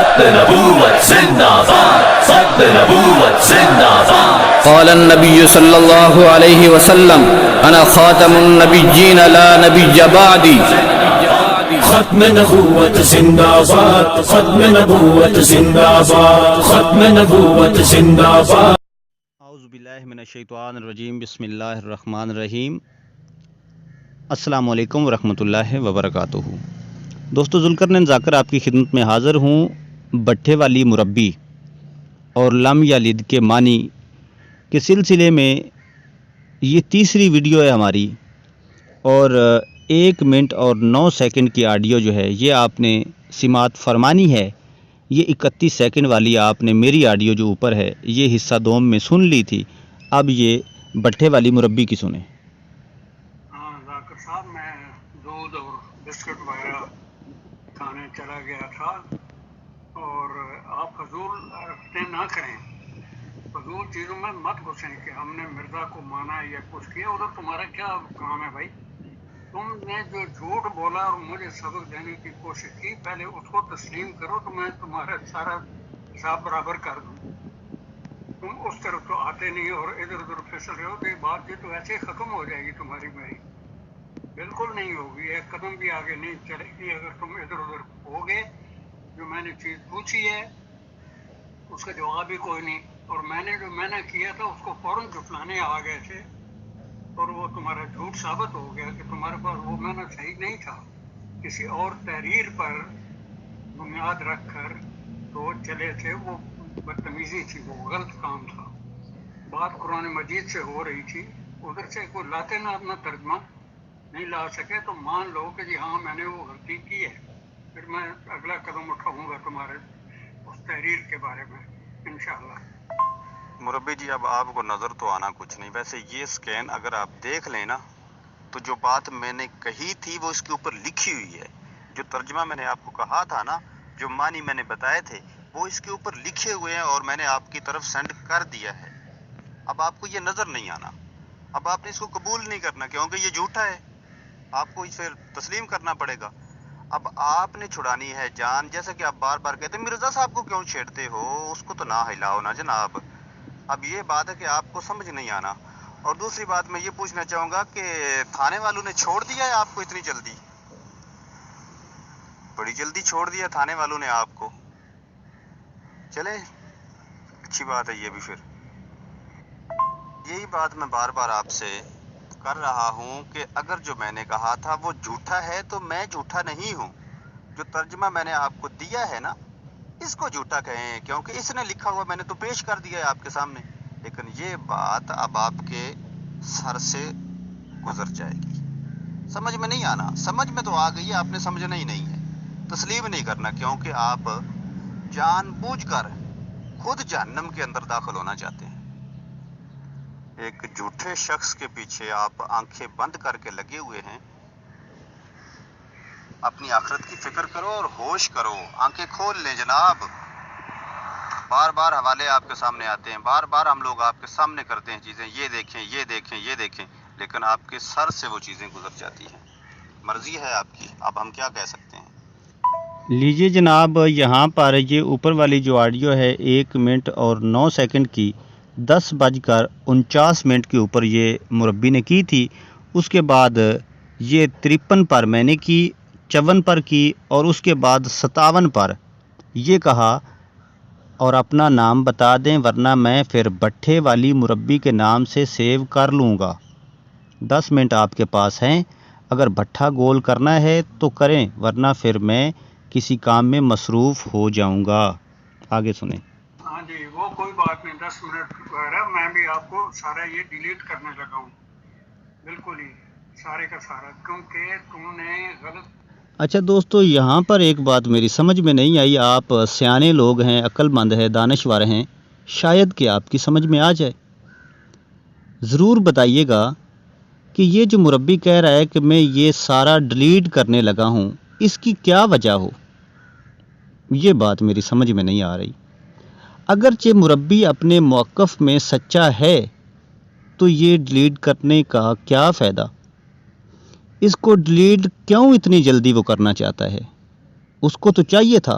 ختم نبوت زندہ باد، ختم نبوت زندہ باد۔ قال النبي صلى الله عليه وسلم انا خاتم النبيين لا نبي بعدي۔ ختم نبوت زندہ باد، ختم نبوت زندہ باد، ختم نبوت زندہ باد۔ اعوذ باللہ من الشیطان الرجیم، بسم اللہ الرحمن الرحیم۔ السلام علیکم ورحمۃ اللہ وبرکاتہ۔ دوستو، ذوالقرنین ذاکر آپ کی خدمت میں حاضر ہوں بٹھے والی مربی اور لم یلد کے معنی کے سلسلے میں۔ یہ تیسری ویڈیو ہے ہماری، اور 1 منٹ اور 9 سیکنڈ کی آڈیو جو ہے یہ آپ نے سماعت فرمانی ہے۔ یہ 31 سیکنڈ والی آپ نے میری آڈیو جو اوپر ہے یہ حصہ دوم میں سن لی تھی۔ اب یہ بٹھے والی مربی کی سنیں۔ ہاں ذاکر صاحب، میں دودھ اور بسکٹ وغیرہ کھانے چلا گیا تھا، اور آپ فضول رفتیں نہ کریں، فضول چیزوں میں مت گھسیں کہ ہم نے مرزا کو مانا یا کچھ کیا۔ ادھر تمہارا کیا کام ہے بھائی؟ تم نے جو جھوٹ بولا اور مجھے سبق دینے کی کوشش کی، پہلے اس کو تسلیم کرو تو میں تمہارا سارا حساب برابر کر دوں۔ تم اس طرف تو آتے نہیں اور ادھر ادھر پھسل رہے ہو، تو یہ بات یہ تو ایسے ہی ختم ہو جائے گی تمہاری میری، بالکل نہیں ہوگی، ایک قدم بھی آگے نہیں چلے گی اگر تم ادھر ادھر ہوگے۔ جو میں نے چیز پوچھی ہے اس کا جواب بھی کوئی نہیں، اور میں نے جو میں نے کیا تھا اس کو فوراً جھٹلانے آ گئے تھے، اور وہ تمہارا جھوٹ ثابت ہو گیا کہ تمہارے پاس وہ میں نے صحیح نہیں تھا، کسی اور تحریر پر بنیاد رکھ کر تو چلے تھے، وہ بدتمیزی تھی، وہ غلط کام تھا۔ بات قرآن مجید سے ہو رہی تھی، ادھر سے کوئی لاتے نہ اپنا ترجمہ نہیں لا سکے تو مان لو کہ جی ہاں میں نے وہ غلطی کی ہے، پھر میں اگلا قدم اٹھاؤں گا تمہارے اس تحریر کے بارے میں انشاءاللہ۔ مربی جی، اب آپ کو نظر تو آنا کچھ نہیں، ویسے یہ سکین اگر آپ دیکھ لیں نا تو جو بات میں نے کہی تھی وہ اس کے اوپر لکھی ہوئی ہے، جو ترجمہ میں نے آپ کو کہا تھا نا، جو معنی میں نے بتائے تھے وہ اس کے اوپر لکھے ہوئے ہیں، اور میں نے آپ کی طرف سینڈ کر دیا ہے۔ اب آپ کو یہ نظر نہیں آنا، اب آپ نے اس کو قبول نہیں کرنا کیونکہ یہ جھوٹا ہے، آپ کو پھر تسلیم کرنا پڑے گا۔ اب آپ نے چھڑانی ہے جان، جیسا کہ آپ بار بار کہتے ہیں مرزا صاحب کو کیوں چھیڑتے ہو، اس کو تو نہ ہلاؤ نا جناب۔ اب یہ بات ہے کہ آپ کو سمجھ نہیں آنا۔ اور دوسری بات میں یہ پوچھنا چاہوں گا کہ تھانے والوں نے چھوڑ دیا ہے آپ کو اتنی جلدی؟ بڑی جلدی چھوڑ دیا تھانے والوں نے آپ کو، چلے اچھی بات ہے یہ بھی۔ پھر یہی بات میں بار بار آپ سے کر رہا ہوں کہ اگر جو میں نے کہا تھا وہ جھوٹا ہے تو میں جھوٹا نہیں ہوں، جو ترجمہ میں نے آپ کو دیا ہے نا اس کو جھوٹا کہیں، کیونکہ اس نے لکھا ہوا میں نے تو پیش کر دیا ہے آپ کے سامنے، لیکن یہ بات اب آپ کے سر سے گزر جائے گی۔ سمجھ میں نہیں آنا، سمجھ میں تو آ گئی ہے، آپ نے سمجھنا ہی نہیں ہے، تسلیم نہیں کرنا، کیونکہ آپ جان بوجھ کر خود جہنم کے اندر داخل ہونا چاہتے ہیں۔ ایک جھوٹے شخص کے پیچھے آپ آنکھیں بند کر کے لگے ہوئے ہیں۔ اپنی آخرت کی فکر کرو اور ہوش کرو، آنکھیں کھول لیں جناب۔ بار بار حوالے آپ کے سامنے آتے ہیں، بار بار ہم لوگ آپ کے سامنے کرتے ہیں چیزیں، یہ دیکھیں یہ دیکھیں یہ دیکھیں، لیکن آپ کے سر سے وہ چیزیں گزر جاتی ہیں۔ مرضی ہے آپ کی، اب ہم کیا کہہ سکتے ہیں۔ لیجئے جناب، یہاں پر یہ اوپر والی جو آڈیو ہے 1 منٹ اور 9 سیکنڈ کی 10:49 کے اوپر یہ مربی نے کی تھی، اس کے بعد یہ 53 پر میں نے کی، 54 پر کی، اور اس کے بعد 57 پر یہ کہا اور اپنا نام بتا دیں ورنہ میں پھر بٹھے والی مربی کے نام سے سیو کر لوں گا۔ 10 منٹ آپ کے پاس ہیں، اگر بٹھا گول کرنا ہے تو کریں ورنہ پھر میں کسی کام میں مصروف ہو جاؤں گا۔ آگے سنیں۔ ہاں جی، وہ کوئی بات نہیں، 10 منٹ وغیرہ میں بھی آپ کو سارا یہ ڈیلیٹ کرنے لگا ہوں، بالکل ہی سارے کا سارا، کیونکہ تم نے غلط۔ اچھا دوستو، یہاں پر ایک بات میری سمجھ میں نہیں آئی، آپ سیانے لوگ ہیں، عقل مند ہیں، دانشور ہیں، شاید کہ آپ کی سمجھ میں آ جائے، ضرور بتائیے گا کہ یہ جو مربی کہہ رہا ہے کہ میں یہ سارا ڈیلیٹ کرنے لگا ہوں، اس کی کیا وجہ ہو، یہ بات میری سمجھ میں نہیں آ رہی۔ اگرچہ مربی اپنے موقف میں سچا ہے تو یہ ڈیلیٹ کرنے کا کیا فائدہ، اس کو ڈیلیٹ کیوں اتنی جلدی وہ کرنا چاہتا ہے، اس کو تو چاہیے تھا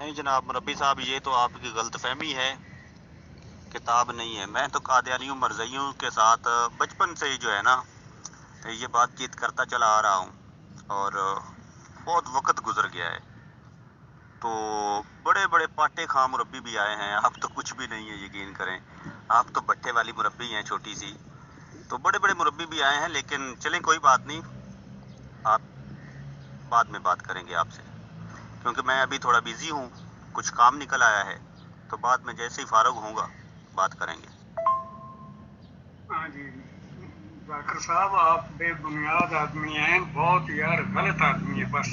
نہیں جناب مربی صاحب، یہ تو آپ کی غلط فہمی ہے، کتاب نہیں ہے۔ میں تو قادیانیوں مرزیوں کے ساتھ بچپن سے ہی جو ہے نا یہ بات چیت کرتا چلا آ رہا ہوں، اور بہت وقت گزر گیا ہے، تو بڑے بڑے پاٹے خاں مربی بھی آئے ہیں، آپ تو کچھ بھی نہیں ہے، یقین کریں، آپ تو بٹھے والی مربی ہیں چھوٹی سی، تو بڑے بڑے مربی بھی آئے ہیں، لیکن چلیں کوئی بات نہیں، آپ بعد میں بات کریں گے آپ سے، کیونکہ میں ابھی تھوڑا بیزی ہوں، کچھ کام نکل آیا ہے، تو بعد میں جیسے ہی فارغ ہوں گا بات کریں گے۔ ہاں جی ذاکر صاحب، آپ بے بنیاد آدمی ہیں، بہت یار غلط آدمی ہے بس۔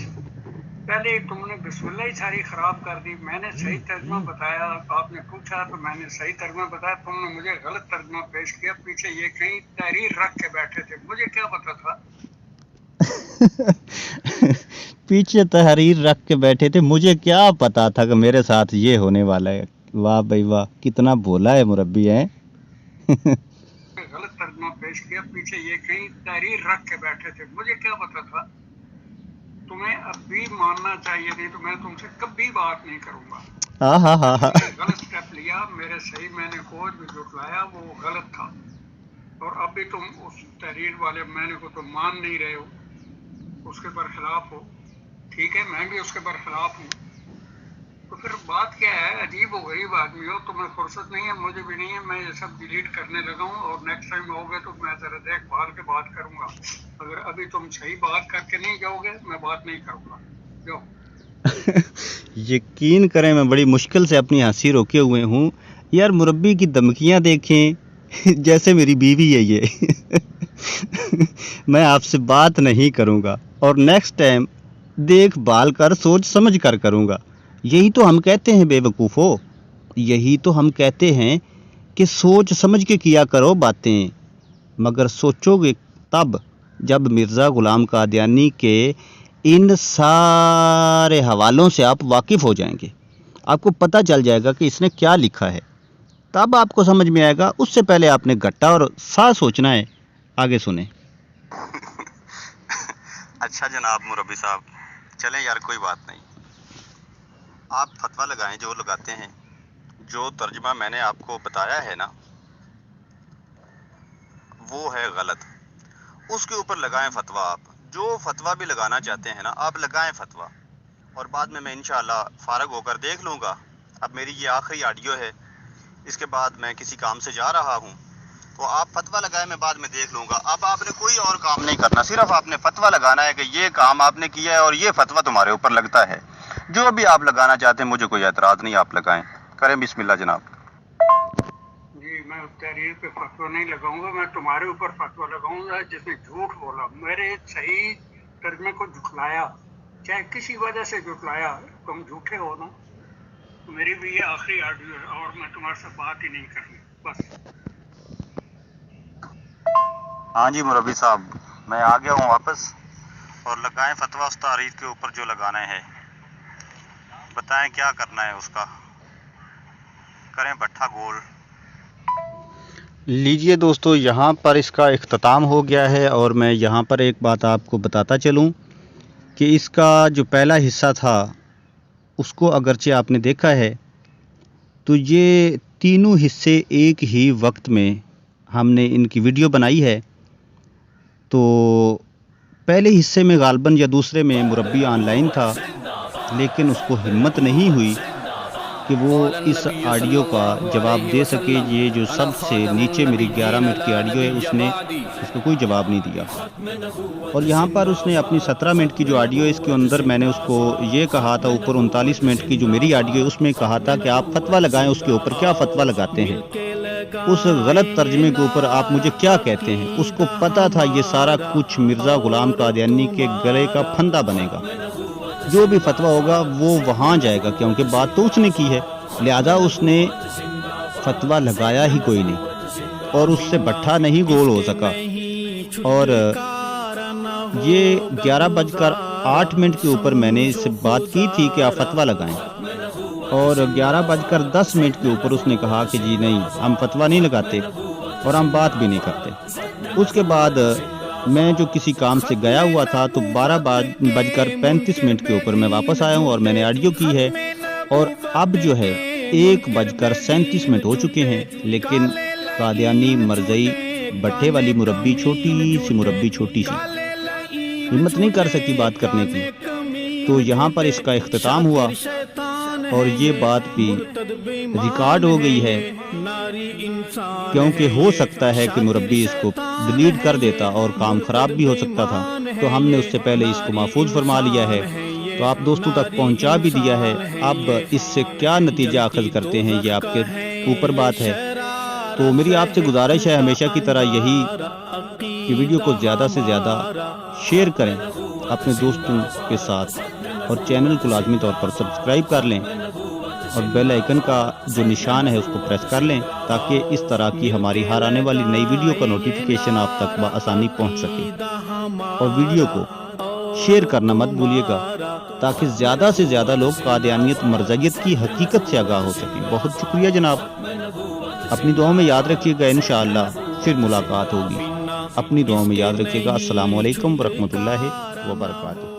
پہلے تم نے بسم اللہ ہی ساری خراب کر دی، میں نے صحیح ترجمہ بتایا، آپ نے پوچھا تو میں نے صحیح ترجمہ بتایا، تم نے مجھے غلط ترجمہ پیش کیا، پیچھے یہ کہیں تحریر رکھ کے بیٹھے تھے، مجھے کیا پتا تھا؟ پیچھے تحریر رکھ کے بیٹھے تھے، مجھے کیا پتا تھا کہ میرے ساتھ یہ ہونے والا ہے۔ واہ بھائی واہ، کتنا بولا ہے مربی ہے۔ غلط ترجمہ پیش کیا، پیچھے یہ کہیں تحریر رکھ کے بیٹھے تھے، مجھے کیا پتا تھا؟ تمہیں اب بھی ماننا چاہیے، نہیں تو میں تم سے کبھی بات نہیں کروں گا۔ ہاں ہاں ہاں ہاں، تم نے غلط سٹیپ لیا، میرے صحیح میں نے کوئی بھی جھٹلایا وہ غلط تھا، اور اب بھی تم اس تحریر والے میں نے کو تو مان نہیں رہے ہو، اس کے برخلاف ہو۔ ٹھیک ہے، میں بھی اس کے برخلاف ہوں، تو پھر بات کیا ہے؟ عجیب و غریب آدمی ہو، تمہیں فرصت نہیں ہے، مجھے بھی نہیں ہے، میں یہ سب ڈیلیٹ کرنے لگا ہوں، اور نیکسٹ ٹائم آؤ گے تو میں ذرا دیکھ بھال کے بات کروں گا، اگر ابھی تم صحیح بات کر کے نہیں جاؤ گے میں بات نہیں کروں گا، جاؤ۔ یقین کریں میں بڑی مشکل سے اپنی ہنسی روکے ہوئے ہوں۔ یار مربی کی دھمکیاں دیکھیں، جیسے میری بیوی ہے یہ۔ میں آپ سے بات نہیں کروں گا، اور نیکسٹ ٹائم دیکھ بھال کر سوچ سمجھ کر کروں گا۔ یہی تو ہم کہتے ہیں بے وقوفو، یہی تو ہم کہتے ہیں کہ سوچ سمجھ کے کیا کرو باتیں، مگر سوچو گے تب جب مرزا غلام قادیانی کے ان سارے حوالوں سے آپ واقف ہو جائیں گے، آپ کو پتہ چل جائے گا کہ اس نے کیا لکھا ہے، تب آپ کو سمجھ میں آئے گا۔ اس سے پہلے آپ نے گھٹا اور سا سوچنا ہے۔ آگے سنیں۔ اچھا جناب مربی صاحب، چلیں یار کوئی بات نہیں، آپ فتویٰ لگائیں جو لگاتے ہیں، جو ترجمہ میں نے آپ کو بتایا ہے نا وہ ہے غلط، اس کے اوپر لگائیں فتویٰ، آپ جو فتویٰ بھی لگانا چاہتے ہیں نا آپ لگائیں فتویٰ، اور بعد میں انشاءاللہ فارغ ہو کر دیکھ لوں گا۔ اب میری یہ آخری آڈیو ہے، اس کے بعد میں کسی کام سے جا رہا ہوں، تو آپ فتویٰ لگائیں، میں بعد میں دیکھ لوں گا۔ اب آپ نے کوئی اور کام نہیں کرنا، صرف آپ نے فتویٰ لگانا ہے کہ یہ کام آپ نے کیا ہے اور یہ فتویٰ تمہارے اوپر لگتا ہے۔ جو بھی آپ لگانا چاہتے ہیں، مجھے کوئی اعتراض نہیں، آپ لگائیں، کریں بسم اللہ جناب۔ جی میں اس تحریر پہ فتویٰ نہیں لگاؤں گا، میں تمہارے اوپر فتویٰ لگاؤں گا جس نے جھوٹ بولا، میرے صحیح ترجمے کو جھٹلایا، چاہے کسی وجہ سے جھٹلایا، تم جھوٹے ہو نا۔ میری بھی یہ آخری آڈیو ہے، اور میں تمہارے سے بات ہی نہیں کرنی، بس۔ ہاں جی مربی صاحب، میں آ گیا ہوں واپس، اور لگائیں فتویٰ اس تحریر کے اوپر جو لگانا ہے، بتائیں کیا کرنا ہے اس کا، کریں بٹھا گول۔ لیجئے دوستو، یہاں پر اس کا اختتام ہو گیا ہے، اور میں یہاں پر ایک بات آپ کو بتاتا چلوں کہ اس کا جو پہلا حصہ تھا اس کو اگرچہ آپ نے دیکھا ہے، تو یہ تینوں حصے ایک ہی وقت میں ہم نے ان کی ویڈیو بنائی ہے۔ تو پہلے حصے میں غالباً یا دوسرے میں مربی آن لائن تھا، لیکن اس کو ہمت نہیں ہوئی کہ وہ اس آڈیو کا جواب دے سکے۔ یہ جو سب سے نیچے میری 11 منٹ کی آڈیو ہے، اس نے اس کا کوئی جواب نہیں دیا، اور یہاں پر اس نے اپنی 17 منٹ کی جو آڈیو ہے، اس کے اندر میں نے اس کو یہ کہا تھا، اوپر 39 منٹ کی جو میری آڈیو ہے اس میں کہا تھا کہ آپ فتویٰ لگائیں، اس کے اوپر کیا فتویٰ لگاتے ہیں، اس غلط ترجمے کے اوپر آپ مجھے کیا کہتے ہیں۔ اس کو پتہ تھا یہ سارا کچھ مرزا غلام قادیانی کے گلے کا پھندا بنے گا، جو بھی فتویٰ ہوگا وہ وہاں جائے گا، کیونکہ بات تو اس نے کی ہے، لہذا اس نے فتویٰ لگایا ہی کوئی نہیں، اور اس سے بٹھا نہیں گول ہو سکا۔ اور یہ 11:08 کے اوپر میں نے اس سے بات کی تھی کہ آپ فتویٰ لگائیں، اور 11:10 کے اوپر اس نے کہا کہ جی نہیں، ہم فتویٰ نہیں لگاتے اور ہم بات بھی نہیں کرتے۔ اس کے بعد میں جو کسی کام سے گیا ہوا تھا، تو 12:35 کے اوپر میں واپس آیا ہوں، اور میں نے آڈیو کی ہے، اور اب جو ہے 1:37 ہو چکے ہیں، لیکن قادیانی مرزئی بٹھے والی مربی چھوٹی سی ہمت نہیں کر سکی بات کرنے کی، تو یہاں پر اس کا اختتام ہوا اور یہ بات بھی ریکارڈ ہو گئی ہے، کیونکہ ہو سکتا ہے کہ مربی اس کو ڈیلیٹ کر دیتا اور کام خراب بھی ہو سکتا تھا، تو ہم نے اس سے پہلے اس کو محفوظ فرما لیا ہے، تو آپ دوستوں تک پہنچا بھی دیا ہے۔ اب اس سے کیا نتیجہ اخذ کرتے ہیں یہ آپ کے اوپر بات ہے۔ تو میری آپ سے گزارش ہے ہمیشہ کی طرح یہی کہ ویڈیو کو زیادہ سے زیادہ شیئر کریں اپنے دوستوں کے ساتھ، اور چینل کو لازمی طور پر سبسکرائب کر لیں اور بیل آئیکن کا جو نشان ہے اس کو پریس کر لیں، تاکہ اس طرح کی ہماری ہر آنے والی نئی ویڈیو کا نوٹیفیکیشن آپ تک بآسانی پہنچ سکے۔ اور ویڈیو کو شیئر کرنا مت بھولیے گا، تاکہ زیادہ سے زیادہ لوگ قادیانیت مرزیت کی حقیقت سے آگاہ ہو سکیں۔ بہت شکریہ جناب، اپنی دعاؤں میں یاد رکھیے گا، انشاءاللہ پھر ملاقات ہوگی۔ اپنی دعاؤں میں یاد رکھیے گا۔ السلام علیکم ورحمۃ اللہ وبرکاتہ۔